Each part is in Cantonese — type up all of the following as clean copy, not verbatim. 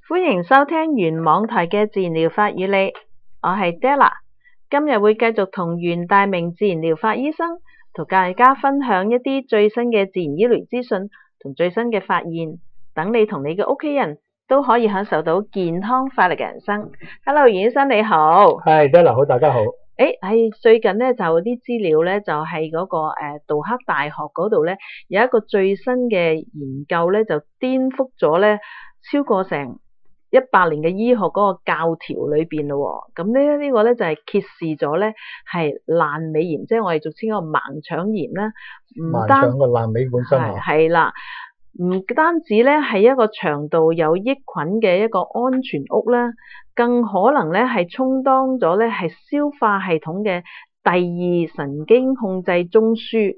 歡迎收聽原網台嘅自然療法與你，我係 Della， 今日會繼續同袁大明自然療法醫生同大家分享一啲最新嘅自然醫療資訊同最新嘅發現，等你同你嘅屋企人都可以享受到健康快樂嘅人生。Hello， 袁醫生你好。係 Della 好，大家好。最近咧就啲資料咧就係嗰個杜克大學嗰度咧有一個最新嘅研究咧就顛覆咗咧超過成100年嘅醫學嗰個教條裏邊咯。咁呢個咧就係揭示咗咧係闌尾炎，即係我哋俗稱嗰個盲腸炎啦。盲腸個闌尾本身係啦，唔單止咧係一個腸道有益菌嘅一個安全屋啦，更可能咧係充當咗咧係消化系統嘅第二神經控制中樞。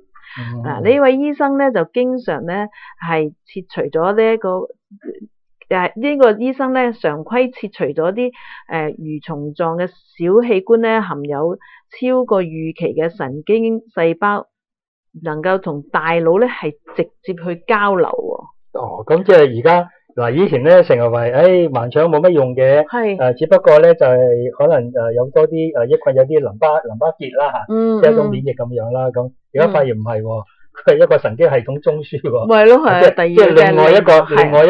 呢位醫生咧就經常咧係切除咗呢一個呢個醫生咧常規切除咗啲蠕蟲狀嘅小器官咧，含有超過預期嘅神經細胞，能夠同大腦咧係直接去交流喎。咁即係而家嗱，以前咧成日話盲腸冇乜用嘅，只不過咧就係可能有多啲益菌，有啲淋巴結啦嚇，即係一種免疫咁樣啦。咁而家發現唔係喎，佢係一個神經系統中樞喎。咪咯，係第二另外一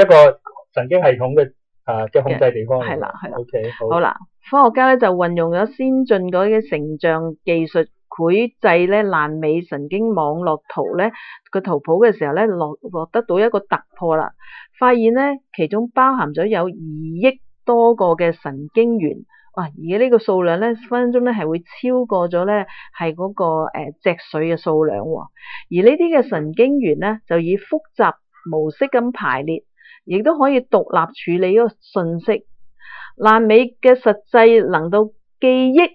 個神經系統嘅嘅控制地方。係啦。OK， 好啦，科學家咧就運用咗先進嗰啲成像技術繪製咧闌尾神經網絡圖咧個圖譜嘅時候咧獲得到一個突破啦，發現咧其中包含咗有2億多個嘅神經元。哇！而家呢個數量咧分分鐘咧係會超過咗咧係嗰個脊髓嘅數量喎。而呢啲嘅神經元咧就以複雜模式咁排列，亦都可以獨立處理嗰個信息。闌尾嘅實際能夠記憶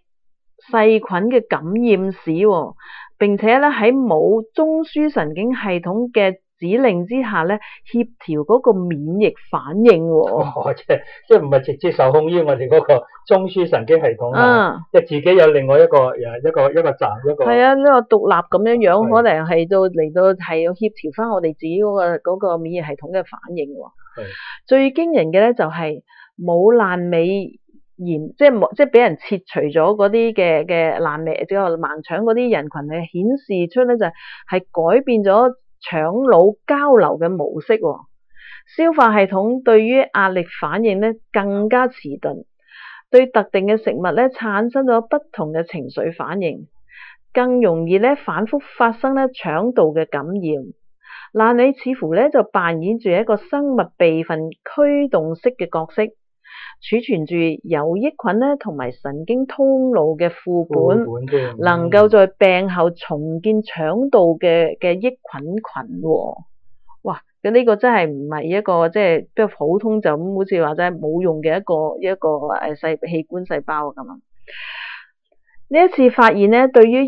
細菌嘅感染史，並且咧喺冇中樞神經系統嘅指令之下咧協調嗰個免疫反應。即係唔係直接受控於我哋嗰個中樞神經系統，即係自己有另外一個站一個。係啊，呢個獨立咁樣，可能係嚟到係要協調翻我哋自己嗰個免疫系統嘅反應。最驚人嘅咧就係冇闌尾炎，即係俾人切除咗嗰啲嘅闌尾即係盲腸嗰啲人群，係顯示出咧就係改變咗腸腦交流嘅模式。消化系統對於壓力反應咧更加遲鈍，對特定嘅食物咧產生咗不同嘅情緒反應，更容易咧反覆發生咧腸道嘅感染。闌尾似乎咧就扮演住一個生物備份驅動式嘅角色，儲存住有益菌咧同埋神經通路嘅副本，能夠在病後重建腸道嘅益菌群。哇！咁呢個真係唔係一個即係比較普通就咁，好似話真係冇用嘅一個器官細胞咁啊！呢一次發現咧，對於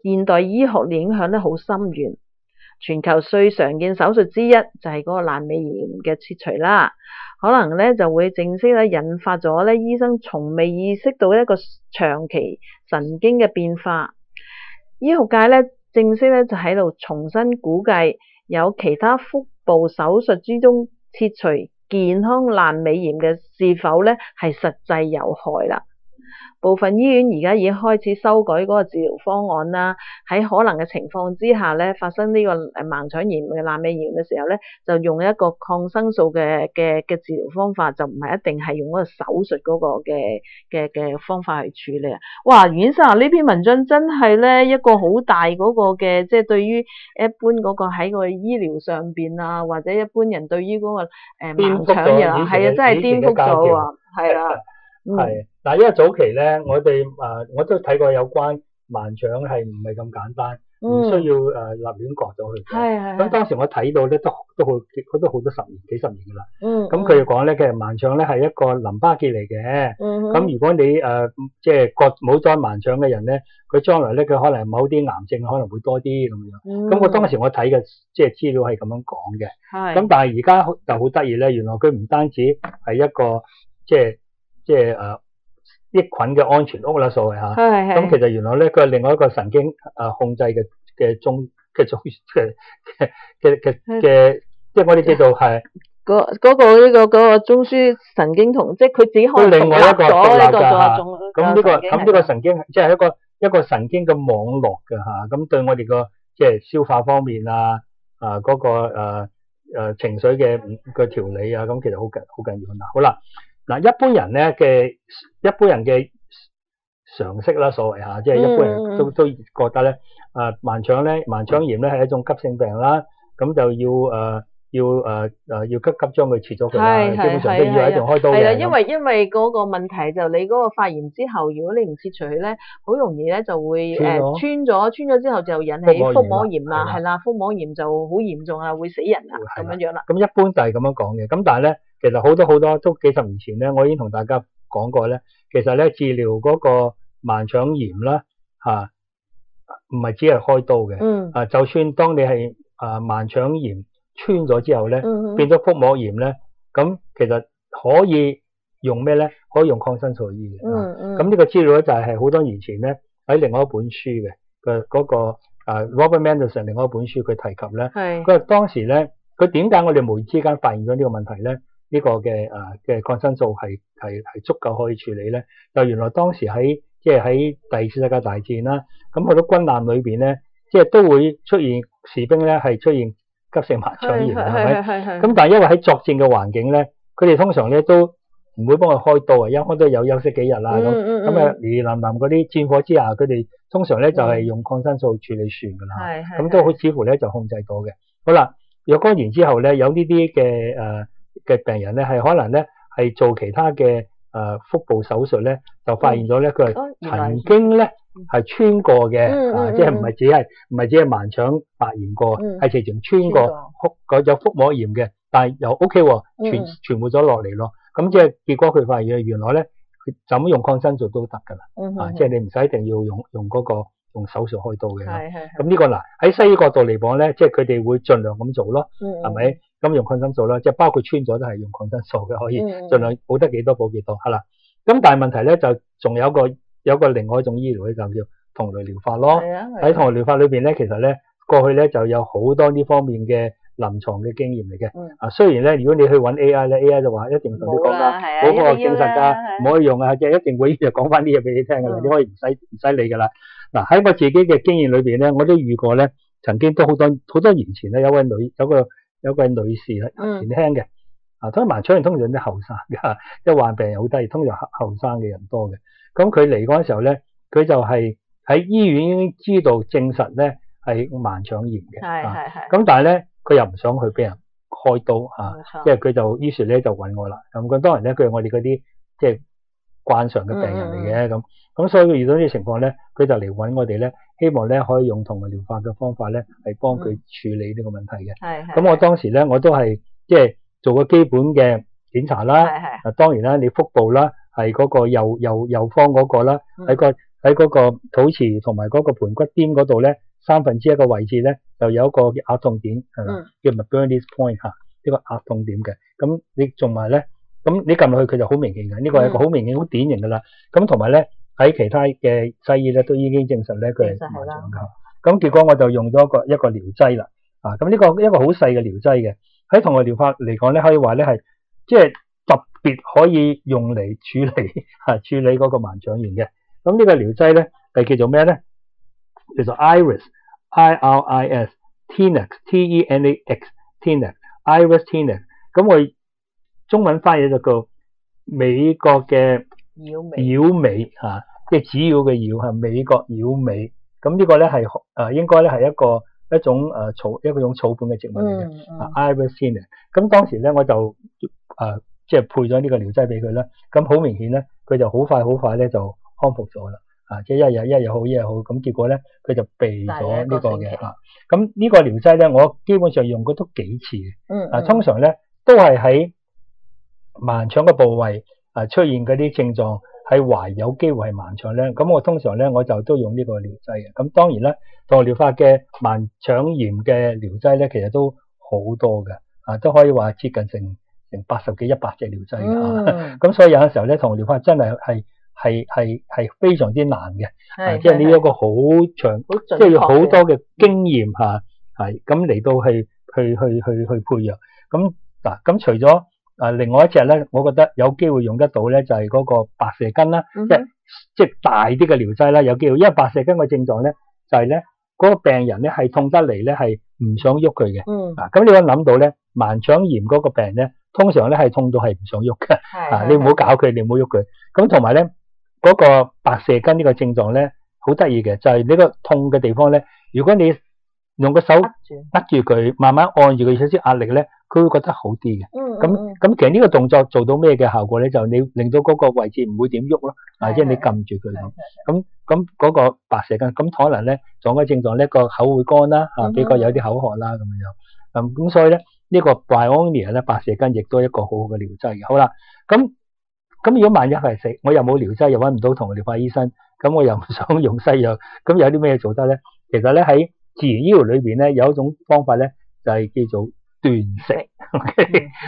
現代醫學影響咧好深遠。全球最常見手術之一就係嗰個闌尾炎嘅切除啦，可能咧就會正式咧引發咗咧醫生從未意識到一個長期神經嘅變化。醫學界咧正式咧就喺度重新估計，有其他腹部手術之中切除健康闌尾炎嘅是否咧係實際有害啦。部分醫院而家已經開始修改嗰個治療方案啦，喺可能嘅情況之下咧，發生呢個盲腸炎嘅闌尾炎嘅時候咧，就用一個抗生素嘅治療方法，就唔係一定係用嗰個手術嗰個嘅方法去處理啊！哇，袁生呢篇文章真係咧一個好大嗰個嘅，即係對於一般嗰個喺個醫療上邊啊，或者一般人對於嗰個盲腸炎係啊，真係顛覆咗啊，係啦。係，嗱，因為早期咧，我都睇過有關盲腸係唔係咁簡單，唔需要立亂割咗佢。係。咁當時我睇到咧都好多幾十年噶啦。咁佢又講咧，其實盲腸咧係一個淋巴結嚟嘅。咁如果你即係割冇咗盲腸嘅人咧，佢將來咧佢可能某啲癌症可能會多啲咁樣。咁我當時我睇嘅即係資料係咁樣講嘅。係。咁但係而家就好得意咧，原來佢唔單止係一個即係益菌嘅安全屋啦，所謂嚇。咁其實原來咧，佢係另外一個神經控制嘅即係我哋叫做係嗰個中樞神經同，即係佢自己可能另外一個獨立㗎嚇。咁呢個神經即係一個神經嘅網絡㗎嚇。咁對我哋個即係消化方面啊，嗰個情緒嘅調理啊，咁其實好緊要嗱。好啦，嗱一般人嘅常識啦，所謂嚇，即係一般人都覺得咧，盲腸炎咧係一種急性病啦，咁就要急將佢切咗佢啦，基本上都要一定開刀嘅。係啦，因為嗰個問題就你嗰個發炎之後，如果你唔切除佢咧，好容易咧就會穿咗之後就引起腹膜炎啦，係啦，腹膜炎就好嚴重啊，會死人啊咁樣啦。咁一般就係咁樣講嘅，咁但係咧，其實好多都幾十年前咧，我已經同大家講過咧，其實咧治療嗰個盲腸炎啦嚇，唔係只係開刀嘅，就算當你係盲腸炎穿咗之後咧，變咗腹膜炎咧，咁其實可以用咩咧？可以用抗生素醫嘅。咁呢個資料咧就係好多年前咧喺另外一本書嘅嗰個Robert Mendelsohn 另外一本書佢提及咧，佢話當時咧佢點解我哋無意之間發現咗呢個問題咧？呢個嘅抗生素係足夠可以處理咧？就原來當時喺第二次世界大戰啦，咁好多軍艦裏邊咧，即係都會出現士兵咧係出現急性盲腸炎，係咪？咁但係因為喺作戰嘅環境咧，佢哋通常咧都唔會幫佢開刀啊，一開都有休息幾日啦咁啊，連淋嗰啲戰火之下，佢哋通常咧就係用抗生素處理算㗎啦，咁都好似乎咧就控制到嘅。好啦，若干年之後咧，有呢啲嘅病人咧係可能咧係做其他嘅腹部手術咧，就發現咗咧佢係曾經咧係穿過嘅，即係唔係只係盲腸發炎過，係直情穿過有腹膜炎嘅，但係又 OK 喎，傳播咗落嚟咯。咁即係結果佢發現原來咧，佢就咁用抗生素都得㗎啦，即係你唔使一定要用手術開刀嘅。咁呢個嗱喺西醫角度嚟講咧，即係佢哋會盡量咁做咯，係咪？咁用抗生素啦，即係包括穿咗都係用抗生素嘅，可以盡量補得幾多補幾多，係啦。咁但係問題咧就仲有個另外一種醫療咧，就叫同類療法咯。喺同類療法裏邊咧，其實咧過去咧就有好多呢方面嘅臨床嘅經驗嚟嘅。雖然咧，如果你去揾 AI 咧 ，AI 就話一定同你講啦，嗰個證實㗎，唔可以用啊，即係一定會就講翻啲嘢俾你聽㗎啦，你可以唔使理㗎啦。嗱喺我自己嘅經驗裏邊咧，我都遇過咧，曾經都好多年前咧，有位女士咧，年輕嘅，通常盲腸炎通常啲後生嘅，即係患病好低，通常後生嘅人多嘅。咁佢嚟嗰陣時候咧，佢就係喺醫院已經知道證實咧係盲腸炎嘅，咁但係咧佢又唔想去俾人開刀即係佢就於是咧就揾我啦。咁佢當然咧佢係我哋嗰啲即係慣常嘅病人嚟嘅咁所以佢遇到呢啲情況咧，佢就嚟揾我哋咧，希望咧可以用同類療法嘅方法咧，係幫佢處理呢個問題嘅。咁我當時咧我都係即係做個基本嘅檢查啦。當然啦，你腹部啦係嗰個右方嗰個啦，喺嗰個肚臍同埋嗰個盆骨邊嗰度咧，1/3個位置咧就有一個壓痛點，係啦，叫 McBurney's Point 呢個壓痛點嘅。咁你仲埋咧，咁你撳落去佢就好明顯嘅，呢個係一個好明顯好典型㗎啦。咁同埋咧。喺其他嘅西醫咧都已經證實咧佢係盲腸㗎，咁結果我就用咗一個療劑啦，咁呢個一個好細嘅療劑嘅，喺同類療法嚟講咧，可以話咧係即係特別可以用嚟處理嗰個盲腸炎嘅。咁呢個療劑咧係叫做咩咧？叫做 Iris Tenax Tenax Iris Tenax。咁我中文翻譯就叫美國嘅繞尾即係紙鷂嘅鷂係美國繞尾。咁呢個咧係應該咧係一種草本嘅植物嚟嘅，Iris Tenax。咁當時咧我就即係配咗呢個療劑俾佢啦。咁好明顯咧，佢就好快咧就康復咗啦。即係一日好，咁結果咧佢就避咗呢個嘅。咁呢個療劑咧，我基本上用過都幾次嘅。通常咧都係喺盲腸嘅部位出現嗰啲症狀。係懷有機會係盲腸咧，咁我通常咧我就都用呢個療劑嘅。咁當然啦，同類療法嘅盲腸炎嘅療劑咧，其實都好多嘅，都可以話接近成80幾100隻療劑嘅。咁所以有陣時候咧，同類療法真係非常之難嘅，即係你有一個好長，即係要好多嘅經驗咁嚟到去配藥。咁嗱，咁除咗另外一隻咧，我覺得有機會用得到咧，就係嗰個白蛇根啦，即係大啲嘅療劑啦，有機會，因為白蛇根嘅症狀咧就係咧嗰個病人咧係痛得嚟咧係唔想喐佢嘅。咁你可以諗到咧，盲腸炎嗰個病人咧，通常咧係痛到係唔想喐嘅。你唔好搞佢，你唔好喐佢。咁同埋咧嗰個白蛇根呢個症狀咧好得意嘅，就係呢個痛嘅地方咧，如果你用個手握住佢，慢慢按住佢少少壓力咧，佢會覺得好啲嘅。咁其實呢個動作做到咩嘅效果咧？就你令到嗰個位置唔會點喐咯，即係你撳住佢咁嗰個白蛇根，咁可能咧仲有個症狀咧個口會乾啦，比較有啲口渴啦咁樣。咁所以咧呢個 Bryonia 咧白蛇根亦都係一個好好嘅療劑嘅。好啦，咁如果萬一係食，我又冇療劑，又揾唔到同療法醫生，咁我又唔想用西藥，咁有啲咩做得咧？其實咧喺自然醫療裏邊咧有一種方法咧就係叫做斷食。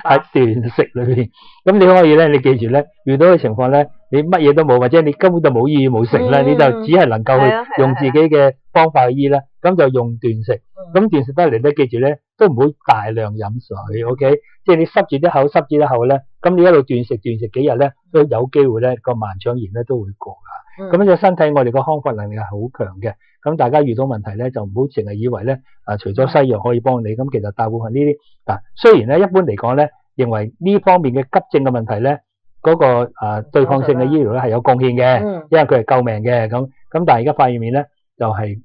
喺斷食裏邊，咁你可以咧，你記住咧，遇到嘅情況咧，你乜嘢都冇，或者你根本就冇醫冇食咧，你就只係能夠去用自己嘅方法去醫啦。咁就用斷食，咁斷食得嚟咧，記住咧，都唔好大量飲水，OK？即係你塞住啲口咧，咁你一路斷食幾日咧，都有機會咧個盲腸炎咧都會過噶。咁就身體我哋個康復能力係好強嘅。咁大家遇到問題咧，就唔好淨係以為咧除咗西藥可以幫你，咁其實大部分呢啲雖然咧一般嚟講咧，認為呢方面嘅急症嘅問題咧，嗰個對抗性嘅醫療咧係有貢獻嘅，因為佢係救命嘅。咁但係而家發現面咧，就係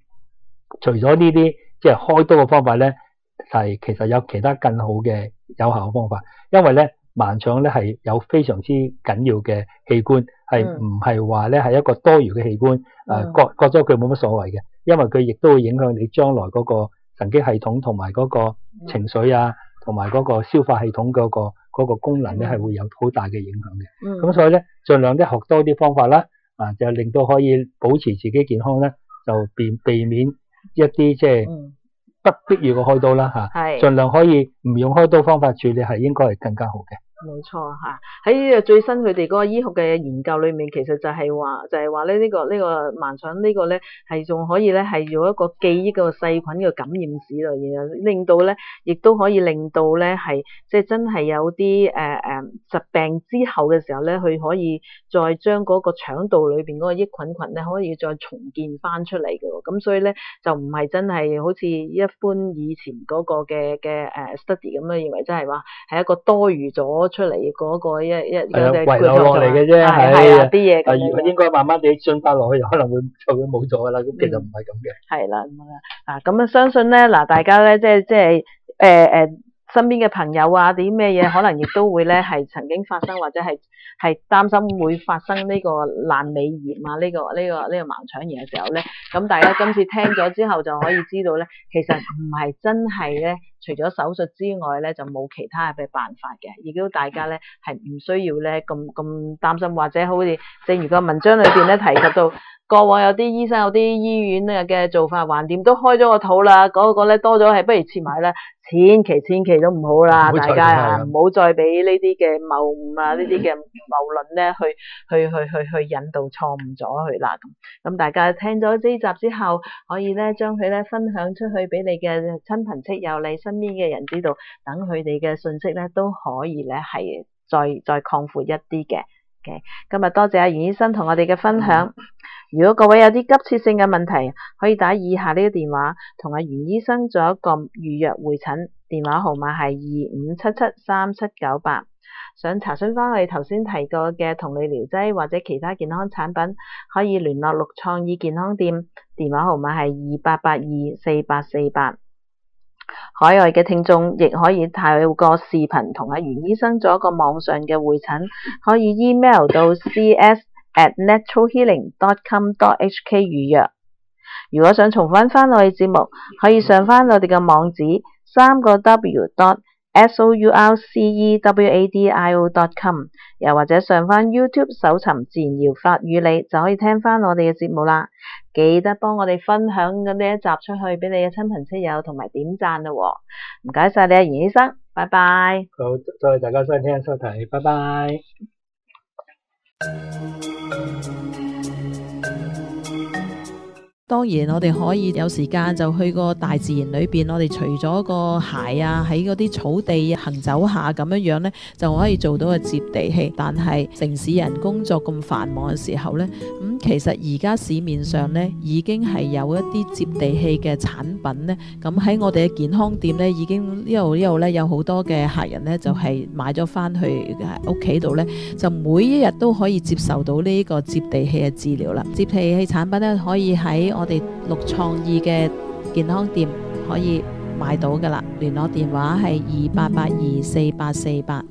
除咗呢啲即係開刀嘅方法咧，係其實有其他更好嘅有效嘅方法，因為咧盲腸咧係有非常之緊要嘅器官，係唔係話咧係一個多餘嘅器官，割咗佢冇乜所謂嘅，因為佢亦都會影響你將來嗰個神經系統同埋嗰個情緒啊，同埋嗰個消化系統嗰個功能咧係會有好大嘅影響嘅。咁所以咧盡量咧學多啲方法啦，就令到可以保持自己健康咧，就避免一啲即係不必要嘅開刀啦嚇，盡量可以唔用開刀方法處理係應該係更加好嘅。冇錯嚇，喺最新佢哋嗰個醫學嘅研究裏面，其實就係話咧呢個盲腸呢個咧係仲可以咧係用一個記憶個細菌嘅感染史嚟，然後令到咧亦都可以令到咧係即係真係有啲疾病之後嘅時候咧，佢可以再將嗰個腸道裏邊嗰個益菌群咧可以再重建翻出嚟嘅喎。咁所以咧就唔係真係好似一般以前嗰個嘅study 咁樣認為真係話係一個多餘咗出嚟嗰個一遺留落嚟嘅啫，係啲嘢應該慢慢地進化落去，可能會冇咗噶啦。咁其實唔係咁嘅。係啦，咁相信咧大家咧即係身邊嘅朋友啊，啲咩嘢可能亦都會咧係曾經發生，或者係擔心會發生呢個闌尾炎啊，呢個盲腸炎嘅時候咧，咁大家今次聽咗之後就可以知道咧，其實唔係真係咧，除咗手術之外咧就冇其他嘅辦法嘅，亦都大家咧係唔需要咧咁擔心，或者好似正如個文章裏邊咧提及到。過往有啲醫生有啲醫院嘅做法，橫掂都開咗個肚啦，嗰個咧多咗係不如切埋啦，千祈都唔好啦，大家唔好再俾呢啲嘅謬誤啊，呢啲嘅謬論咧去引導錯誤咗佢啦。咁大家聽咗呢集之後，可以咧將佢咧分享出去俾你嘅親朋戚友、你身邊嘅人知道，等佢哋嘅信息咧都可以咧係再擴闊一啲嘅。今日多謝阿袁醫生同我哋嘅分享。如果各位有啲急切性嘅問題，可以打以下呢個電話同阿袁醫生做一個預約會診，電話號碼係25773798。想查詢翻我哋頭先提過嘅同類療劑或者其他健康產品，可以聯絡綠創意健康店，電話號碼係28824848。海外嘅聽眾亦可以透過視頻同阿袁醫生做一個網上嘅會診，可以 email 到 cs@naturalhealing.com.hk 預約。如果想重溫翻我哋節目，可以上翻我哋嘅網址3w.sourcewadio.com， 又或者上翻 YouTube 搜尋自然療法與你，就可以聽翻我哋嘅節目啦。記得幫我哋分享呢一集出去俾你嘅親朋戚友，同埋點讚啦。唔該晒你啊，袁醫生，拜拜。好，多謝大家收聽收睇，拜拜。當然我哋可以有時間就去個大自然裏邊，我哋除咗個鞋啊，喺嗰啲草地行走下咁樣呢，就可以做到個接地氣。但係城市人工作咁繁忙嘅時候呢，其實而家市面上呢已經係有一啲接地氣嘅產品呢。咁喺我哋嘅健康店呢，已經一路呢有好多嘅客人呢，就係買咗翻去屋企度呢，就每一日都可以接受到呢個接地氣嘅治療啦。接地氣產品呢，可以喺我哋綠創意嘅健康店可以買到㗎喇，聯絡電話係28824848。